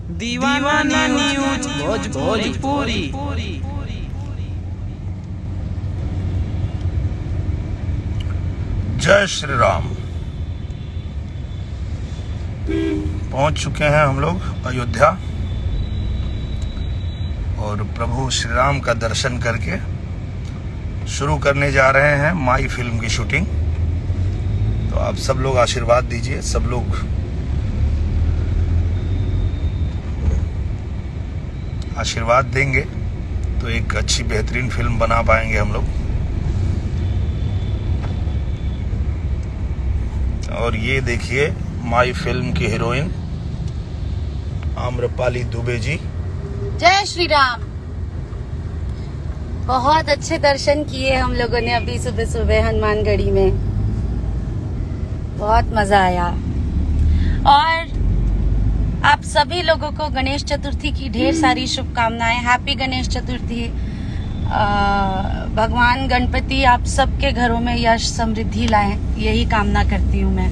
दीवाना न्यूज भोजपुरी। जय श्री राम। पहुंच चुके हैं हम लोग अयोध्या और प्रभु श्री राम का दर्शन करके शुरू करने जा रहे हैं माई फिल्म की शूटिंग। तो आप सब लोग आशीर्वाद दीजिए, सब लोग आशीर्वाद देंगे तो एक अच्छी बेहतरीन फिल्म बना पाएंगे हम लोग। और ये देखिए माई फिल्म की हीरोइन आम्रपाली दुबे जी। जय श्री राम। बहुत अच्छे दर्शन किए हम लोगों ने अभी सुबह सुबह हनुमानगढ़ी में, बहुत मजा आया। और आप सभी लोगों को गणेश चतुर्थी की ढेर सारी शुभकामनाएं। हैप्पी गणेश चतुर्थी। भगवान गणपति आप सबके घरों में यश समृद्धि लाएं, यही कामना करती हूँ मैं।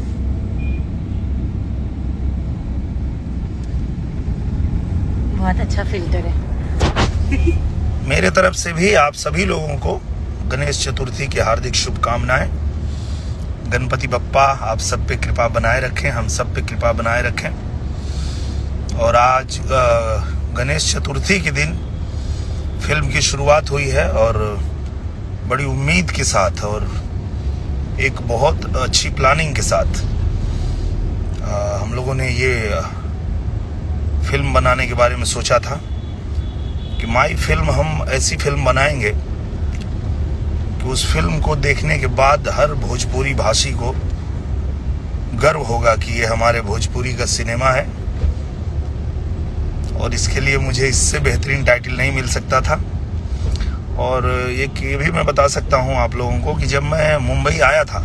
बहुत अच्छा फिल्टर है। मेरे तरफ से भी आप सभी लोगों को गणेश चतुर्थी की हार्दिक शुभकामनाएं। गणपति बप्पा आप सब पे कृपा बनाए रखें, हम सब पे कृपा बनाए रखें। और आज गणेश चतुर्थी के दिन फिल्म की शुरुआत हुई है और बड़ी उम्मीद के साथ और एक बहुत अच्छी प्लानिंग के साथ हम लोगों ने ये फिल्म बनाने के बारे में सोचा था कि माई फिल्म हम ऐसी फिल्म बनाएंगे कि उस फिल्म को देखने के बाद हर भोजपुरी भाषी को गर्व होगा कि ये हमारे भोजपुरी का सिनेमा है। और इसके लिए मुझे इससे बेहतरीन टाइटल नहीं मिल सकता था। और ये भी मैं बता सकता हूं आप लोगों को कि जब मैं मुंबई आया था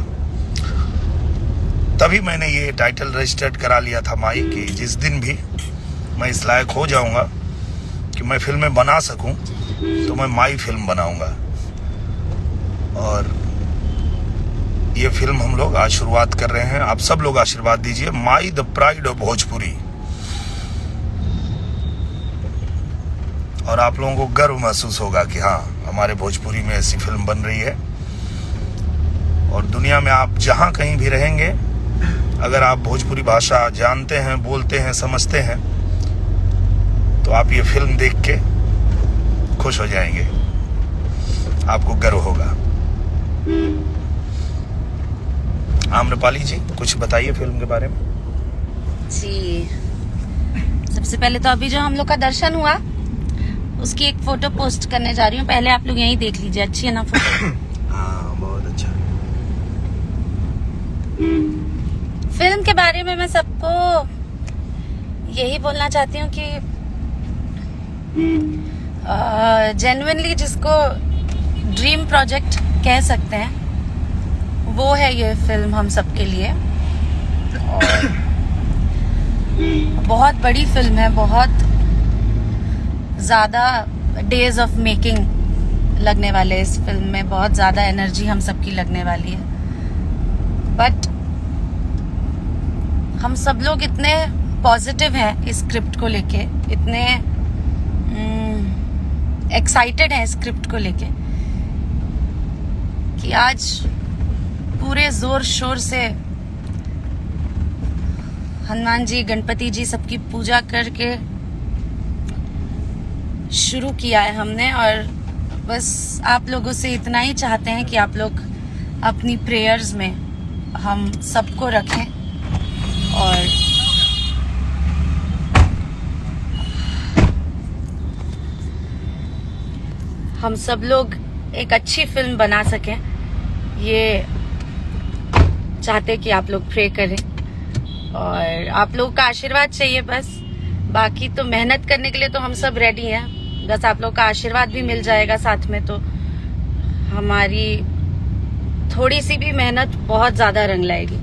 तभी मैंने ये टाइटल रजिस्टर्ड करा लिया था माई की। जिस दिन भी मैं इस लायक हो जाऊंगा कि मैं फिल्में बना सकूं तो मैं माई फिल्म बनाऊंगा। और ये फिल्म हम लोग आज शुरुआत कर रहे हैं। आप सब लोग आशीर्वाद दीजिए। My the pride of Bhojpuri. और आप लोगों को गर्व महसूस होगा कि हाँ, हमारे भोजपुरी में ऐसी फिल्म बन रही है। और दुनिया में आप जहां कहीं भी रहेंगे, अगर आप भोजपुरी भाषा जानते हैं, बोलते हैं, समझते हैं, तो आप ये फिल्म देख के खुश हो जाएंगे, आपको गर्व होगा। आम्रपाली जी कुछ बताइए फिल्म के बारे में। जी, सबसे पहले तो अभी जो हम लोग का दर्शन हुआ उसकी एक फोटो पोस्ट करने जा रही हूँ। पहले आप लोग यहीं देख लीजिए, अच्छी है ना फोटो? हाँ, बहुत अच्छा। फिल्म के बारे में मैं सबको यही बोलना चाहती हूँ कि जेन्युइनली जिसको ड्रीम प्रोजेक्ट कह सकते हैं वो है ये फिल्म हम सबके लिए। और बहुत बड़ी फिल्म है, बहुत ज्यादा डेज ऑफ मेकिंग लगने वाले इस फिल्म में, बहुत ज्यादा एनर्जी हम सबकी लगने वाली है। बट हम सब लोग इतने पॉजिटिव हैं इस स्क्रिप्ट को लेके, इतने एक्साइटेड हैं स्क्रिप्ट को लेके कि आज पूरे जोर शोर से हनुमान जी, गणपति जी सबकी पूजा करके शुरू किया है हमने। और बस आप लोगों से इतना ही चाहते हैं कि आप लोग अपनी प्रेयर्स में हम सबको रखें और हम सब लोग एक अच्छी फिल्म बना सकें, ये चाहते कि आप लोग प्रे करें। और आप लोग का आशीर्वाद चाहिए बस। बाकी तो मेहनत करने के लिए तो हम सब रेडी हैं, बस आप लोग का आशीर्वाद भी मिल जाएगा साथ में तो हमारी थोड़ी सी भी मेहनत बहुत ज्यादा रंग लाएगी।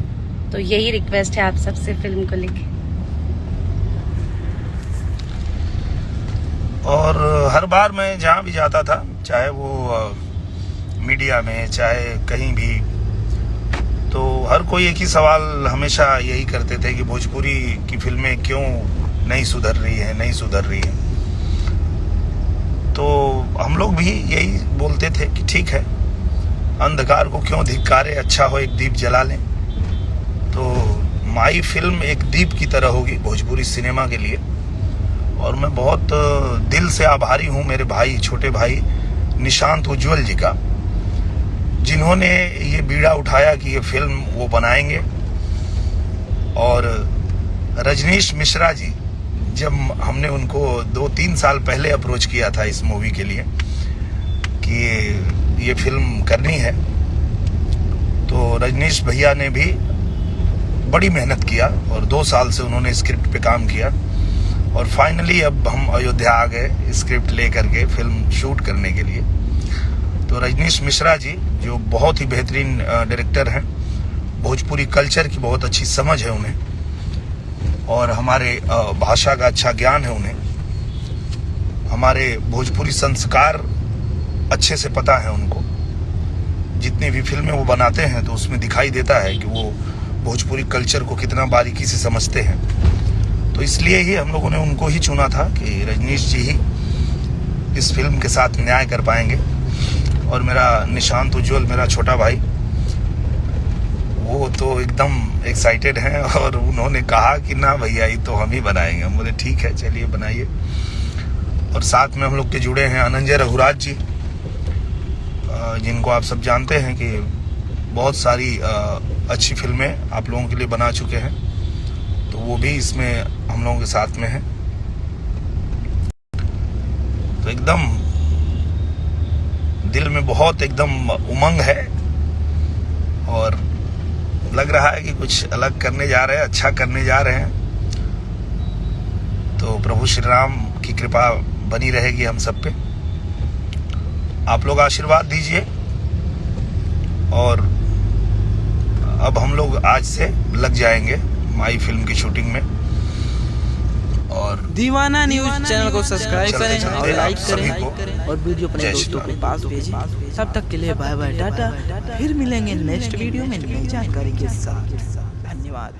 तो यही रिक्वेस्ट है आप सबसे फिल्म को लेके। और हर बार मैं जहाँ भी जाता था, चाहे वो मीडिया में चाहे कहीं भी, तो हर कोई एक ही सवाल हमेशा यही करते थे कि भोजपुरी की फिल्में क्यों नहीं सुधर रही है, नहीं सुधर रही है। तो हम लोग भी यही बोलते थे कि ठीक है, अंधकार को क्यों धिक्कारे, अच्छा हो एक दीप जला लें। तो माई फिल्म एक दीप की तरह होगी भोजपुरी सिनेमा के लिए। और मैं बहुत दिल से आभारी हूँ मेरे भाई, छोटे भाई निशांत उज्जवल जी का, जिन्होंने ये बीड़ा उठाया कि ये फिल्म वो बनाएंगे। और रजनीश मिश्रा जी, जब हमने उनको 2-3 साल पहले अप्रोच किया था इस मूवी के लिए कि ये फिल्म करनी है, तो रजनीश भैया ने भी बड़ी मेहनत किया और 2 साल से उन्होंने स्क्रिप्ट पे काम किया। और फाइनली अब हम अयोध्या आ गए स्क्रिप्ट लेकर के फिल्म शूट करने के लिए। तो रजनीश मिश्रा जी जो बहुत ही बेहतरीन डायरेक्टर हैं, भोजपुरी कल्चर की बहुत अच्छी समझ है उन्हें, और हमारे भाषा का अच्छा ज्ञान है उन्हें, हमारे भोजपुरी संस्कार अच्छे से पता है उनको। जितनी भी फिल्में वो बनाते हैं तो उसमें दिखाई देता है कि वो भोजपुरी कल्चर को कितना बारीकी से समझते हैं। तो इसलिए ही हम लोगों ने उनको ही चुना था कि रजनीश जी ही इस फिल्म के साथ न्याय कर पाएंगे। और मेरा निशांत उज्जवल, मेरा छोटा भाई, वो तो एकदम एक्साइटेड हैं और उन्होंने कहा कि ना भैया ये तो हम ही बनाएंगे। हम बोले ठीक है, चलिए बनाइए। और साथ में हम लोग के जुड़े हैं अनंजय रघुराज जी, जिनको आप सब जानते हैं कि बहुत सारी अच्छी फिल्में आप लोगों के लिए बना चुके हैं, तो वो भी इसमें हम लोगों के साथ में है। तो एकदम दिल में बहुत एकदम उमंग है और लग रहा है कि कुछ अलग करने जा रहे हैं, अच्छा करने जा रहे हैं। तो प्रभु श्री राम की कृपा बनी रहेगी हम सब पे। आप लोग आशीर्वाद दीजिए। और अब हम लोग आज से लग जाएंगे माई फिल्म की शूटिंग में। और दीवाना न्यूज चैनल को सब्सक्राइब चलते करें चलते और आप लाइक सभी करें को और वीडियो अपने जय श्री दोस्तों राम। के पास भेजें। तब तक के लिए बाय बाय टाटा। फिर मिलेंगे नेक्स्ट वीडियो में नई जानकारी के साथ। धन्यवाद।